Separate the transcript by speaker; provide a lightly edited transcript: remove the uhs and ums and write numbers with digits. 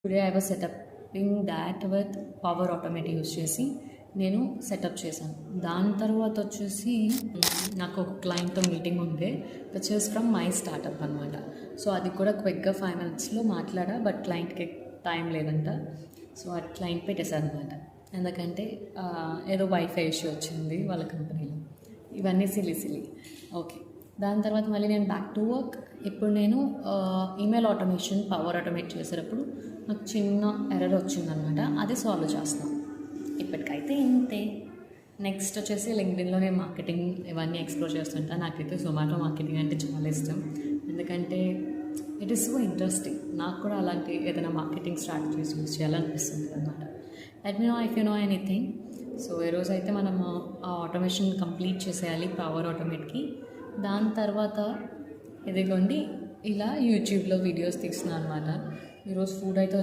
Speaker 1: Today I was setupping that with power automate use చేసి నేను setup చేశాను. దాని తర్వాత వచ్చేసి నాకు ఒక క్లయింట్తో మీటింగ్ ఉండే which is from my startup అనమాట. సో అది కూడా క్విక్గా 5 minutesలో మాట్లాడా, బట్ క్లయింట్కి టైం లేదంట. సో ఆ క్లయింట్ పెట్టేశారు అనమాట. ఎందుకంటే ఏదో వైఫై ఇష్యూ వచ్చింది వాళ్ళ కంపెనీలో. ఇవన్నీ సిలి. ఓకే, దాని తర్వాత మళ్ళీ నేను బ్యాక్ టు వర్క్. ఇప్పుడు నేను ఈమెయిల్ ఆటోమేషన్ పవర్ ఆటోమేట్ చేసేటప్పుడు నాకు చిన్న ఎర్రర్ వచ్చిందనమాట. అది సాల్వ్ చేస్తాను. ఇప్పటికైతే ఇంతే. నెక్స్ట్ వచ్చేసి లింక్డ్ఇన్లో నేను మార్కెటింగ్ ఇవన్నీ ఎక్స్ప్లోర్ చేస్తుంటాను. నాకైతే జొమాటో మార్కెటింగ్ అంటే చాలా ఇష్టం. ఎందుకంటే ఇట్ ఈస్ సో ఇంట్రెస్టింగ్. నాకు కూడా అలాంటి ఏదైనా మార్కెటింగ్ స్ట్రాటజీస్ యూస్ చేయాలనిపిస్తుంది అనమాట. Let me know if you know anything. So ఈరోజు అయితే మనం ఆ ఆటోమేషన్ కంప్లీట్ చేసేయాలి పవర్ ఆటోమేట్కి. దాని తర్వాత ఇదిగోండి ఇలా యూట్యూబ్లో వీడియోస్ తీస్తున్నాను అనమాట. ఈరోజు ఫుడ్ అయితే